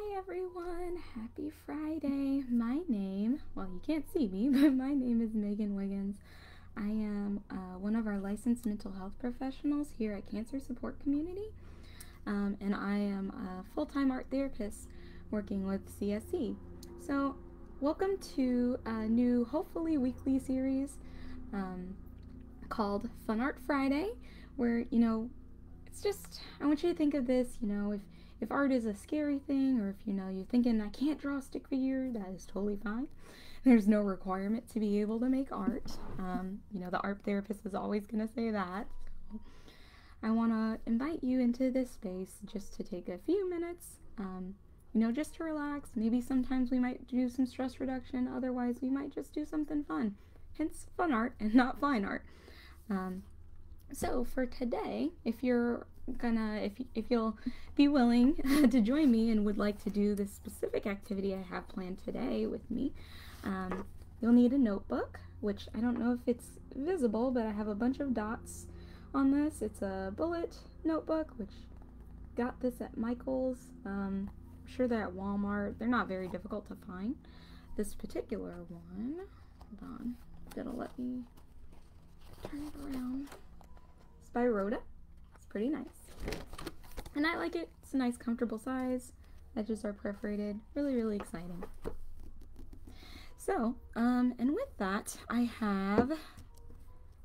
Hi everyone, happy Friday. Well, you can't see me, but my name is Megan Wiggins. I am one of our licensed mental health professionals here at Cancer Support Community, and I am a full-time art therapist working with CSC. So, welcome to a new, hopefully weekly series called Fun Art Friday, where, it's just, I want you to think of this, if art is a scary thing, or if you're thinking I can't draw a stick figure, that is totally fine. There's no requirement to be able to make art. The art therapist is always going to say that. So I want to invite you into this space just to take a few minutes, just to relax. Maybe sometimes we might do some stress reduction, otherwise we might just do something fun. Hence fun art and not fine art. So for today, if you'll be willing to join me and would like to do this specific activity I have planned today with me, you'll need a notebook, which I don't know if it's visible, but I have a bunch of dots on this. It's a bullet notebook, which got this at Michael's. I'm sure they're at Walmart. They're not very difficult to find. This particular one, hold on, it'll let me turn it around. It's by Rhoda. It's pretty nice. And I like it. It's a nice comfortable size. Edges are perforated. Really, really exciting. So, and with that, I have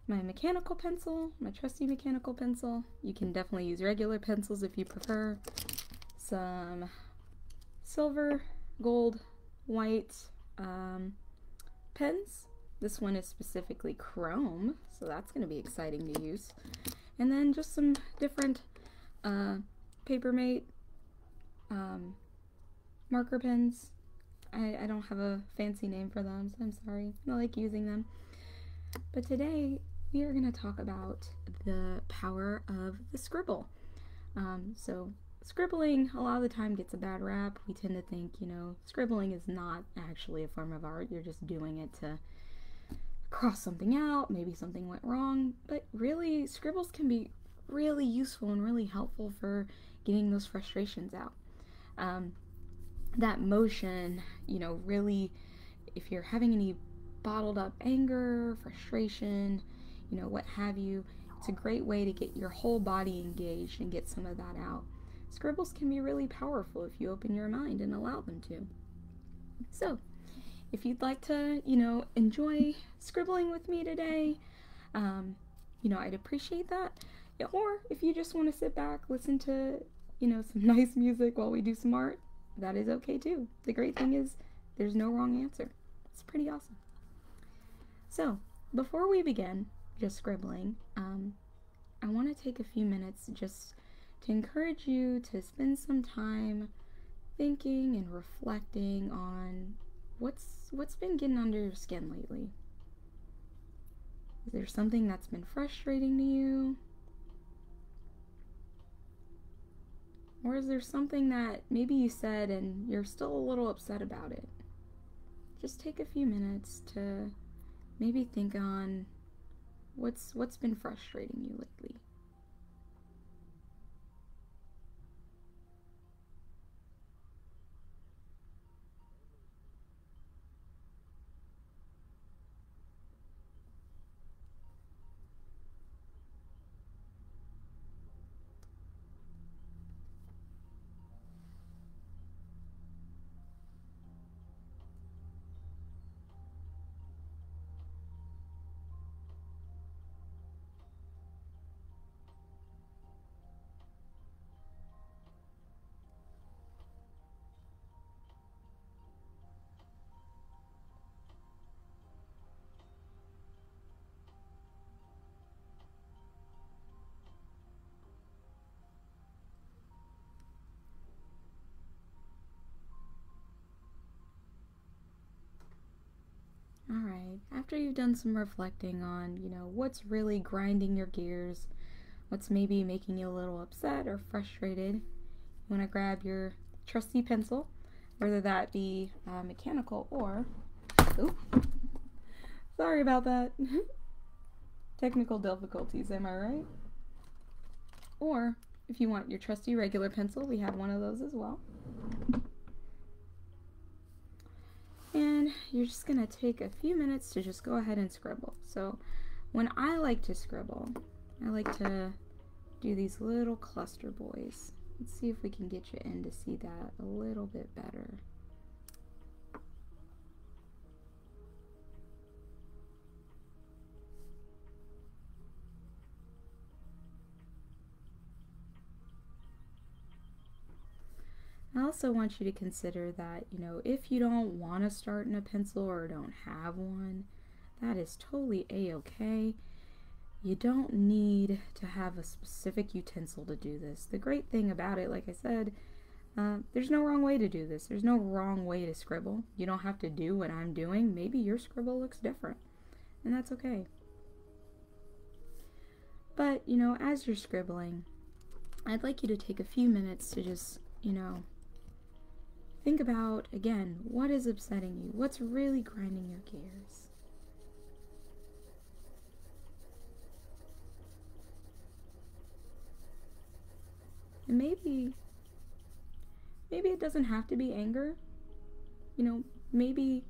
my mechanical pencil, my trusty mechanical pencil. You can definitely use regular pencils if you prefer. Some silver, gold, white pens. This one is specifically chrome, so that's going to be exciting to use. And then just some different Papermate marker pens. I don't have a fancy name for them, so I'm sorry. I like using them. But today we are going to talk about the power of the scribble. So scribbling a lot of the time gets a bad rap. We tend to think, scribbling is not actually a form of art. You're just doing it to cross something out, maybe something went wrong, but really scribbles can be really useful and really helpful for getting those frustrations out. That motion, really, if you're having any bottled up anger, frustration, what have you, it's a great way to get your whole body engaged and get some of that out. Scribbles can be really powerful if you open your mind and allow them to. So, if you'd like to, enjoy scribbling with me today, I'd appreciate that. Or if you just want to sit back, listen to, some nice music while we do some art, that is okay too. The great thing is there's no wrong answer. It's pretty awesome. So, before we begin just scribbling, I want to take a few minutes just to encourage you to spend some time thinking and reflecting on what's been getting under your skin lately. Is there something that's been frustrating to you? Or is there something that maybe you said and you're still a little upset about it? Just take a few minutes to maybe think on what's been frustrating you lately. Alright, after you've done some reflecting on, what's really grinding your gears, what's maybe making you a little upset or frustrated, you want to grab your trusty pencil, whether that be mechanical or, sorry about that, technical difficulties, am I right? Or, if you want your trusty regular pencil, we have one of those as well. And you're just going to take a few minutes to just go ahead and scribble. So when I like to scribble, I like to do these little cluster boys. Let's see if we can get you in to see that a little bit better. I also want you to consider that, if you don't want to start in a pencil or don't have one, that is totally a-okay. You don't need to have a specific utensil to do this. The great thing about it, like I said, there's no wrong way to do this. There's no wrong way to scribble. You don't have to do what I'm doing. Maybe your scribble looks different, and that's okay. But, as you're scribbling, I'd like you to take a few minutes to just, think about, again, what is upsetting you? What's really grinding your gears? And maybe it doesn't have to be anger. Maybe,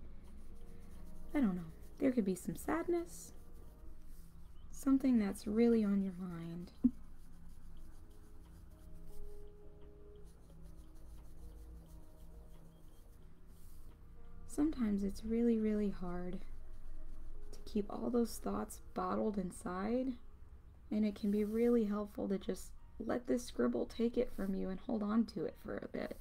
I don't know, there could be some sadness, something that's really on your mind. Sometimes it's really, really hard to keep all those thoughts bottled inside, and it can be really helpful to just let this scribble take it from you and hold on to it for a bit.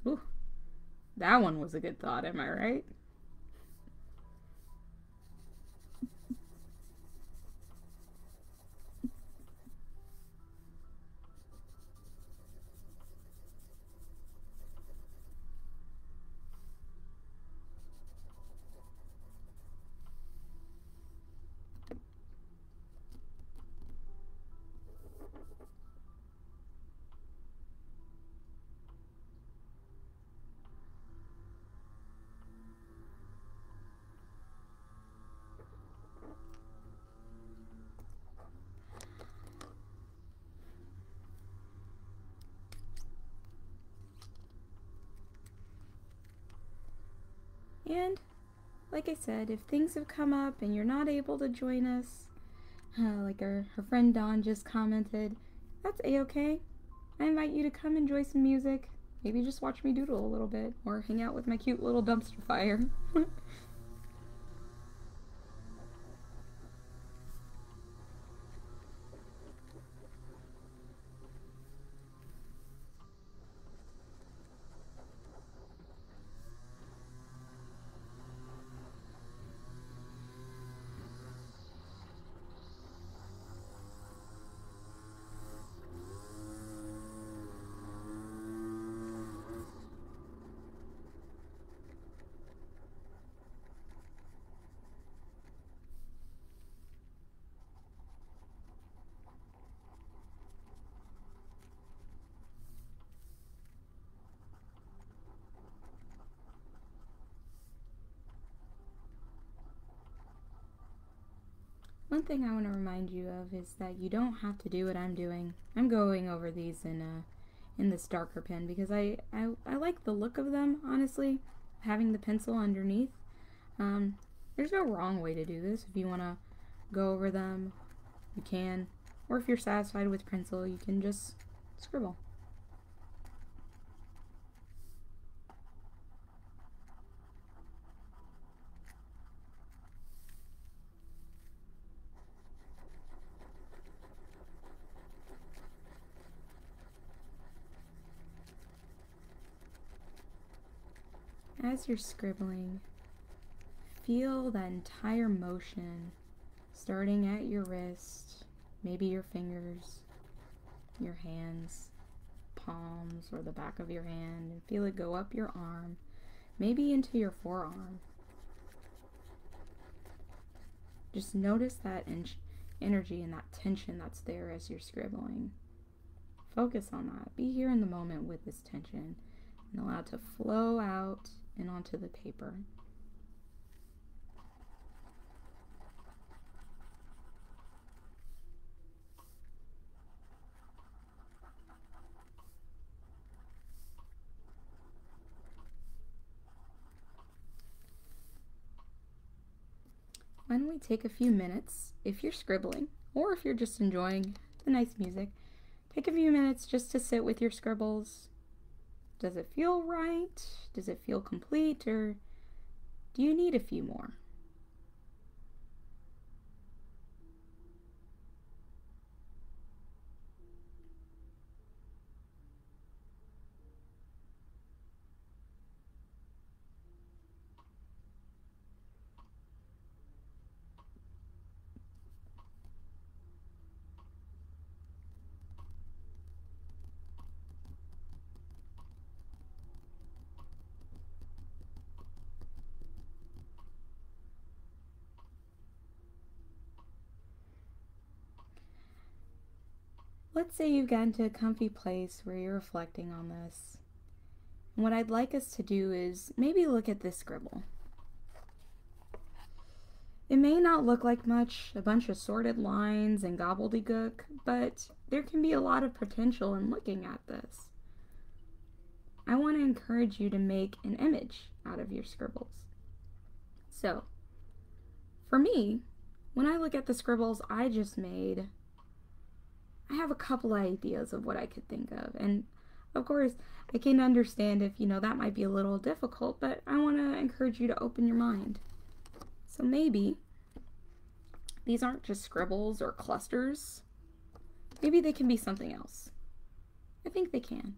Ooh, that one was a good thought, am I right? And like I said, if things have come up and you're not able to join us, like her friend Dawn just commented, that's a-okay. I invite you to come enjoy some music. Maybe just watch me doodle a little bit, or hang out with my cute little dumpster fire. One thing I want to remind you of is that you don't have to do what I'm doing. I'm going over these in this darker pen because I like the look of them, honestly, having the pencil underneath. There's no wrong way to do this. If you want to go over them, you can. Or if you're satisfied with pencil, you can just scribble. As you're scribbling, feel that entire motion starting at your wrist, maybe your fingers, your hands, palms, or the back of your hand, and feel it go up your arm, maybe into your forearm. Just notice that energy and that tension that's there as you're scribbling. Focus on that. Be here in the moment with this tension and allow it to flow out and onto the paper. Why don't we take a few minutes, if you're scribbling, or if you're just enjoying the nice music, take a few minutes just to sit with your scribbles. Does it feel right? Does it feel complete? Or do you need a few more? Let's say you've gotten to a comfy place where you're reflecting on this. And what I'd like us to do is maybe look at this scribble. It may not look like much, a bunch of sorted lines and gobbledygook, but there can be a lot of potential in looking at this. I want to encourage you to make an image out of your scribbles. So, for me, when I look at the scribbles I just made, I have a couple ideas of what I could think of. And of course, I can understand if, that might be a little difficult, but I want to encourage you to open your mind. So maybe these aren't just scribbles or clusters. Maybe they can be something else. I think they can.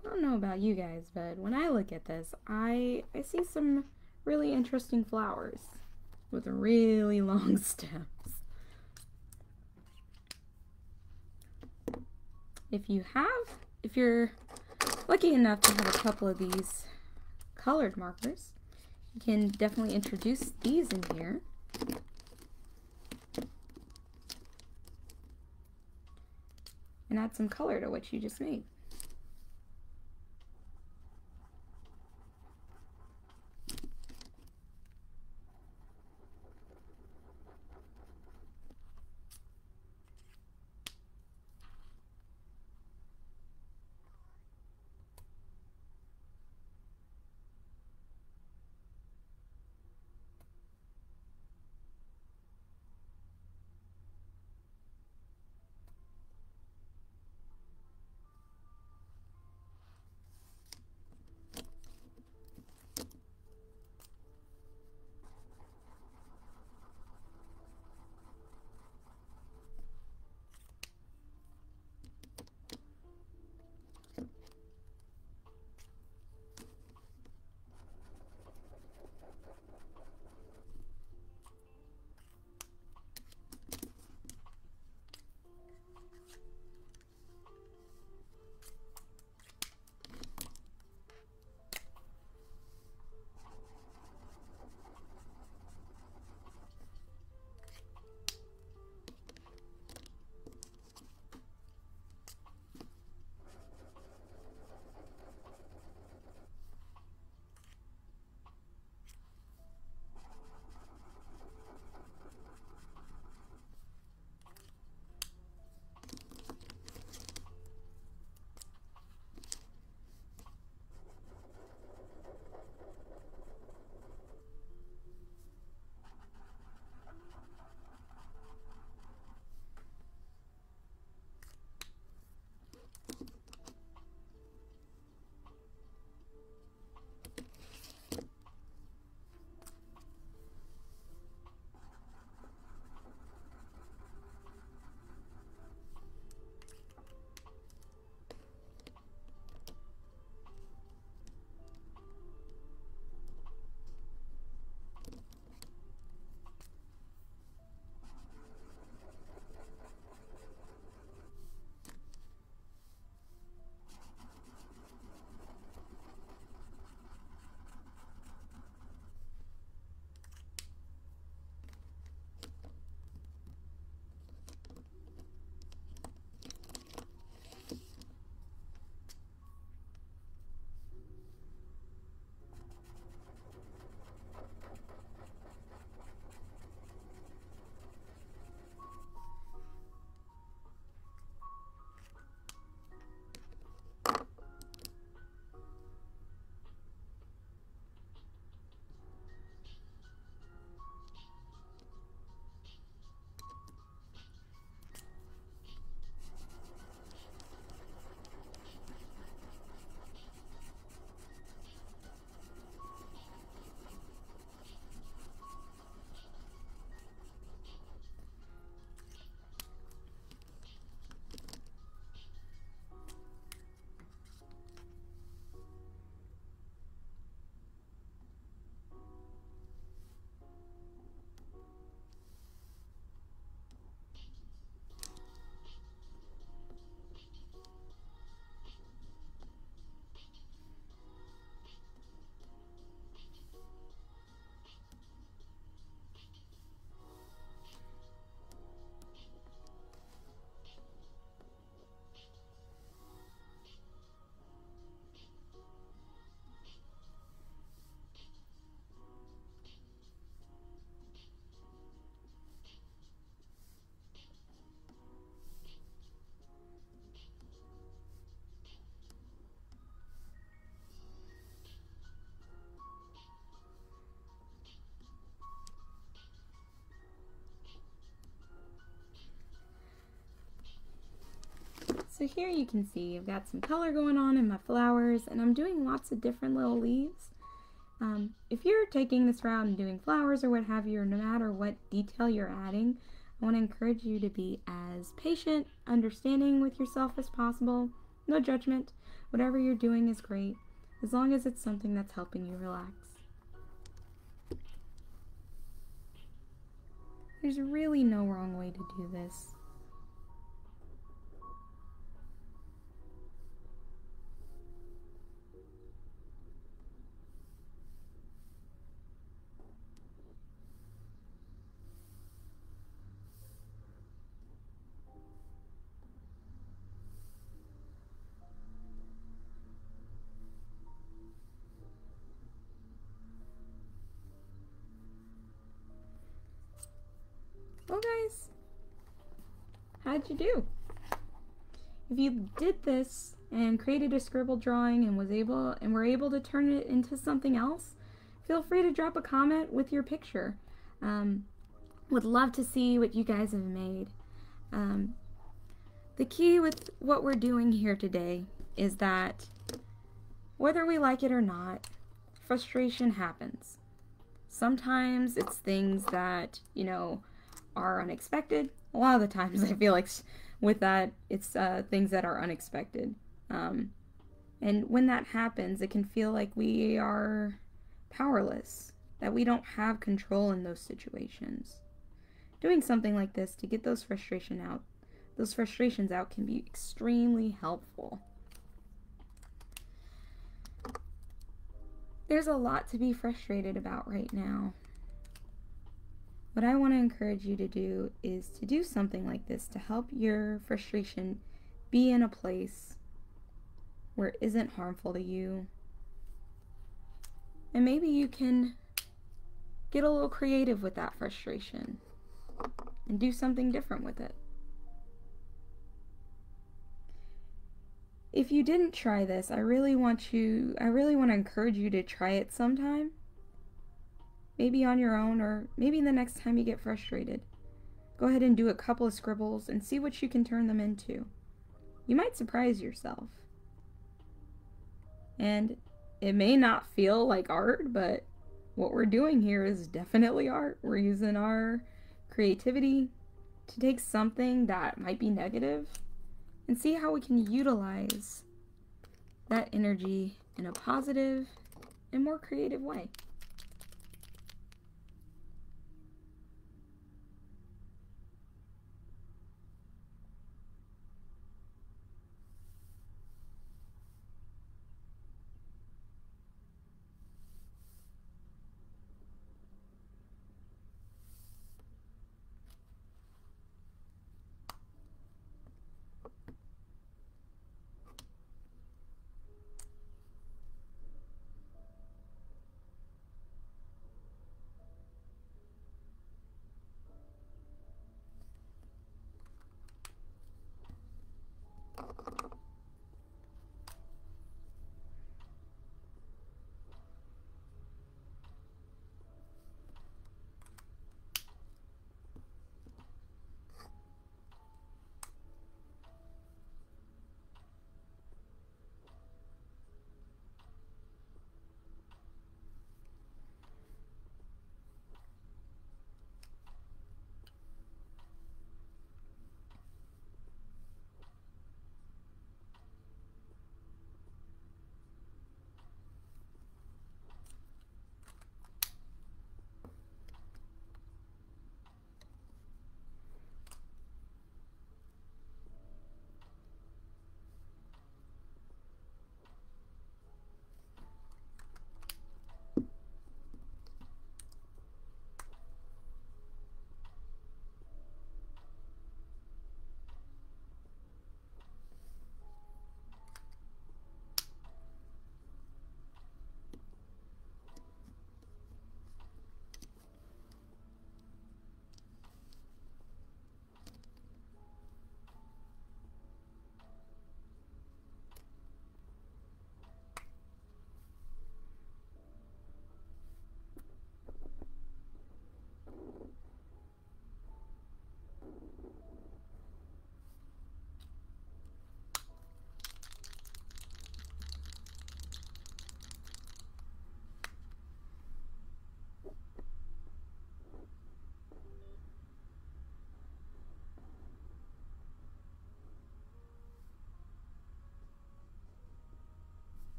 I don't know about you guys, but when I look at this, I see some really interesting flowers with really long stems. If you're lucky enough to have a couple of these colored markers, you can definitely introduce these in here. And add some color to what you just made. So here you can see I've got some color going on in my flowers, and I'm doing lots of different little leaves. If you're taking this route and doing flowers or what have you, or no matter what detail you're adding, I want to encourage you to be as patient, understanding with yourself as possible. No judgment. Whatever you're doing is great, as long as it's something that's helping you relax. There's really no wrong way to do this. Well, guys, how'd you do? If you did this and created a scribble drawing and were able to turn it into something else, feel free to drop a comment with your picture. Would love to see what you guys have made. The key with what we're doing here today is that whether we like it or not, frustration happens. Sometimes it's things that, are unexpected. A lot of the times I feel like with that, it's things that are unexpected. And when that happens, it can feel like we are powerless, that we don't have control in those situations. Doing something like this to get those frustrations out can be extremely helpful. There's a lot to be frustrated about right now. What I want to encourage you to do is to do something like this to help your frustration be in a place where it isn't harmful to you. And maybe you can get a little creative with that frustration and do something different with it. If you didn't try this, I really want to encourage you to try it sometime. Maybe on your own, or maybe the next time you get frustrated. Go ahead and do a couple of scribbles and see what you can turn them into. You might surprise yourself. And it may not feel like art, but what we're doing here is definitely art. We're using our creativity to take something that might be negative and see how we can utilize that energy in a positive and more creative way.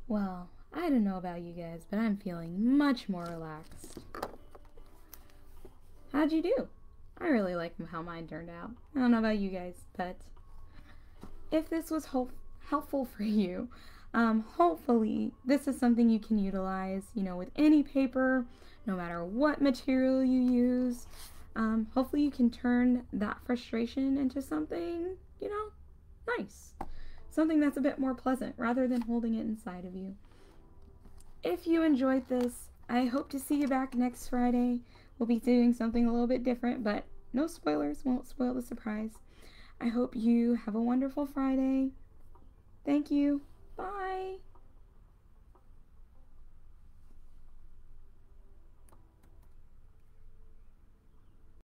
Well, I don't know about you guys, but I'm feeling much more relaxed. How'd you do? I really like how mine turned out. I don't know about you guys, but if this was helpful for you, hopefully this is something you can utilize, with any paper, no matter what material you use. Hopefully you can turn that frustration into something, nice. Something that's a bit more pleasant rather than holding it inside of you. If you enjoyed this, I hope to see you back next Friday. We'll be doing something a little bit different, but no spoilers, won't spoil the surprise. I hope you have a wonderful Friday. Thank you.